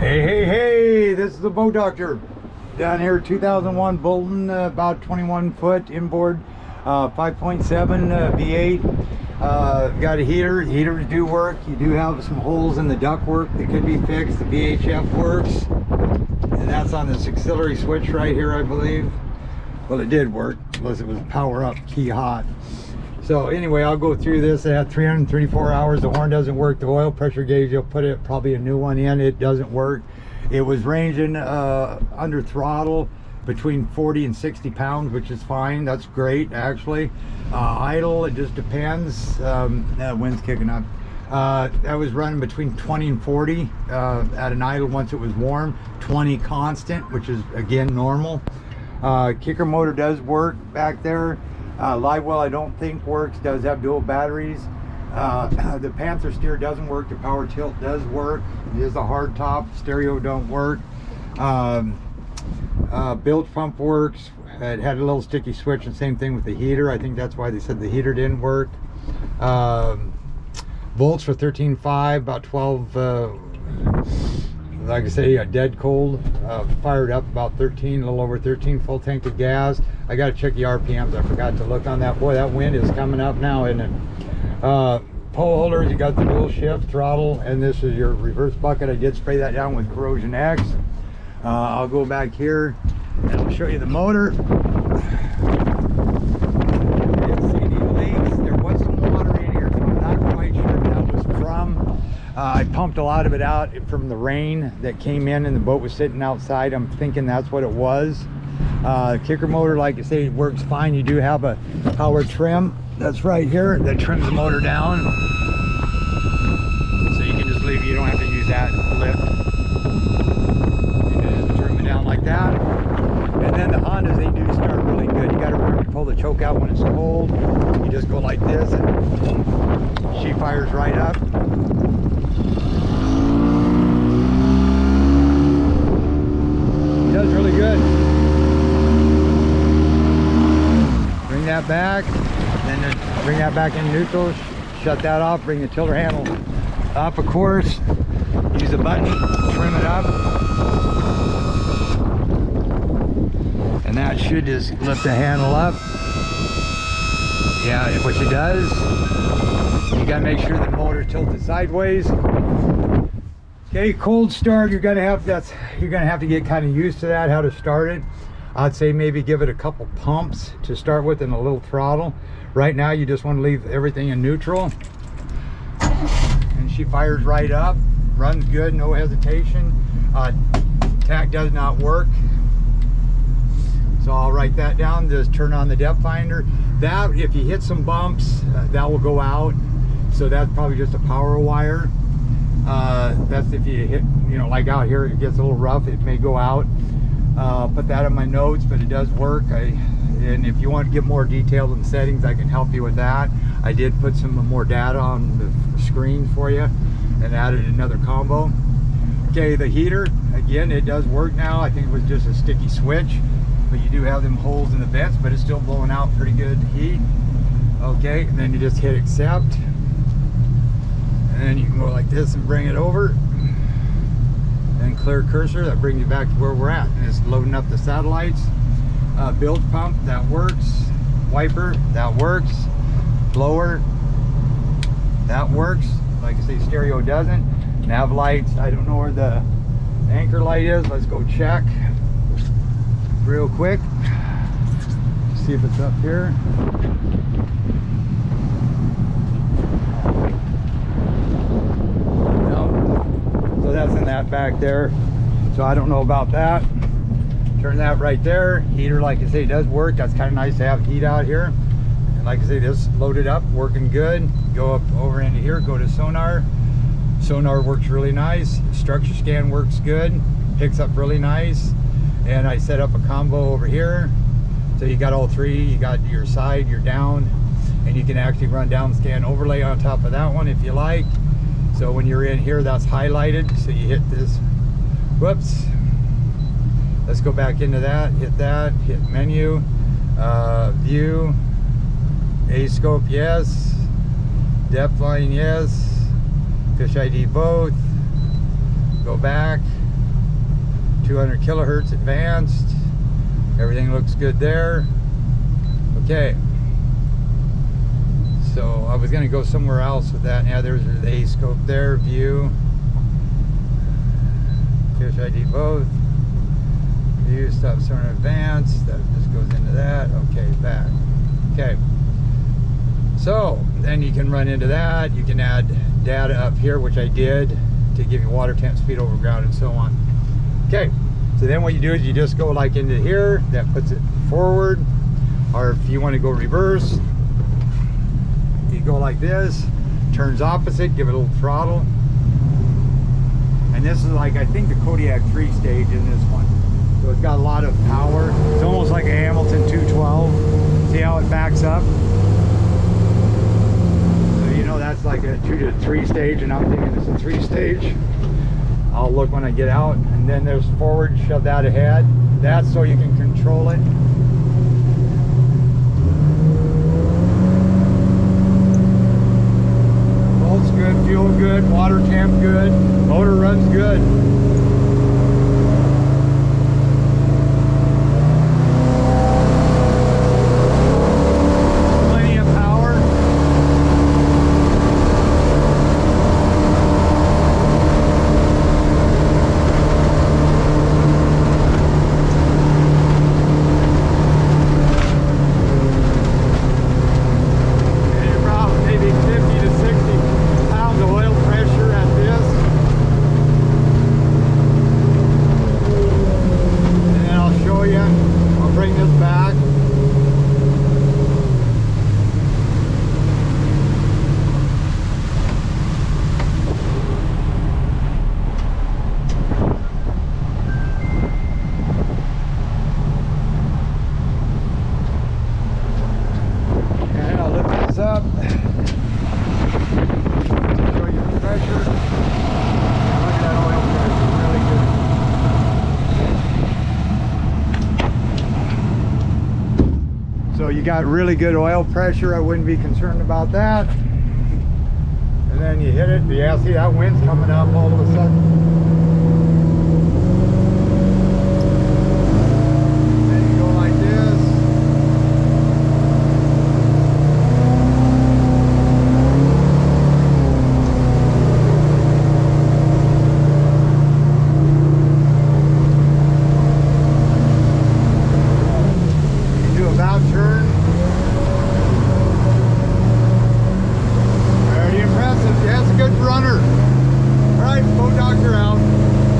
Hey, this is the boat doctor down here. 2001 Boulton, about 21 foot inboard, 5.7 V8. Got a heater. Heaters do work. You do have some holes in the ductwork that could be fixed. The VHF works, and that's on this auxiliary switch right here, I believe. Well, it did work, unless it was power up, key hot. So anyway, I'll go through this. It had 334 hours. The horn doesn't work. The oil pressure gauge, you'll put it probably a new one in. It doesn't work. It was ranging under throttle between 40 and 60 pounds, which is fine. That's great, actually. Idle, it just depends. That wind's kicking up. I was running between 20 and 40 at an idle once it was warm. 20 constant, which is again normal. Kicker motor does work back there. Live well I don't think works. Does have dual batteries. The Panther steer doesn't work. The power tilt does work. It is a hard top. Stereo don't work. Bilge pump works. It had a little sticky switch, and same thing with the heater. I think that's why they said the heater didn't work. Volts for 13.5, about 12. Like I say, dead cold. Fired up about 13, a little over 13, full tank of gas. I got to check the RPMs. I forgot to look on that. Boy, that wind is coming up now, isn't it? Pole holders, you got the dual shift throttle, and this is your reverse bucket. I did spray that down with Corrosion X. I'll go back here and I'll show you the motor. Didn't see any leaks. There was some water in here, so I'm not quite sure what that was from. I pumped a lot of it out from the rain that came in, and the boat was sitting outside. I'm thinking that's what it was. Kicker motor, like I say, works fine. You do have a power trim that's right here that trims the motor down, so you can just leave. You don't have to use that lift. You just trim it down like that. And then the Hondas, they do start really good. You got to remember to pull the choke out when it's cold. You just go like this, and she fires right up. It does really good. Bring that back, then bring that back in neutral, shut that off, bring the tiller handle up, of course. Use a button, trim it up. And that should just lift the handle up. Yeah, what it does, you gotta make sure the motor's tilted sideways. Okay, cold start, you're gonna have to get kind of used to that, how to start it. I'd say maybe give it a couple pumps to start with and a little throttle. Right now you just want to leave everything in neutral. And she fires right up, runs good, no hesitation. Tack does not work. So I'll write that down. Just turn on the depth finder. That, if you hit some bumps, that will go out. So that's probably just a power wire. That's if you hit, like out here, it gets a little rough, it may go out. Put that in my notes, but it does work. And if you want to get more detailed in settings, I can help you with that. I did put some more data on the screen for you and added another combo. Okay, the heater, again, it does work now. I think it was just a sticky switch, but you do have them holes in the vents, but it's still blowing out pretty good heat. Okay, and then you just hit accept, and then you can go like this and bring it over. And clear cursor, that brings you back to where we're at, and it's loading up the satellites. Bilge pump, that works. Wiper, that works. Blower, that works. Like I say, stereo doesn't. Nav lights, I don't know where the anchor light is. Let's go check real quick. See if it's up here. So that's in that back there, so I don't know about that. Turn that right there. Heater, like I say, does work. That's kind of nice to have heat out here. And like I say, this loaded up, working good. Go up over into here, go to Sonar. Sonar works really nice. Structure scan works good, picks up really nice. And I set up a combo over here, so you got all three. You got your side, your down, and you can actually run down scan overlay on top of that one if you like. So when you're in here, that's highlighted, so you hit this. Whoops. Let's go back into that, hit menu, view, A-scope, yes, depth line, yes, fish ID both, go back, 200 kilohertz advanced. Everything looks good there. Okay. So I was going to go somewhere else with that. Yeah, there's the A scope there. View. Fish ID both. View, stop sonar advanced. That just goes into that. Okay, back. Okay. So then you can run into that. You can add data up here, which I did, to give you water temp, speed over ground, and so on. Okay. So then what you do is you just go like into here. That puts it forward. Or if you want to go reverse, you go like this. Turns opposite. Give it a little throttle. And this is like, I think, the Kodiak 3 stage in this one. So it's got a lot of power. It's almost like a Hamilton 212. See how it backs up? So you know that's like a 2 to 3 stage, and I'm thinking it's a 3 stage. I'll look when I get out. And then there's forward, shove that ahead. That's so you can control it. Volt's good, fuel good, water temp good, motor runs good. Up. Show you the pressure. Look at that oil pressure, really good. So you got really good oil pressure. I wouldn't be concerned about that. And then you hit it. Yeah, see that wind's coming up all of a sudden.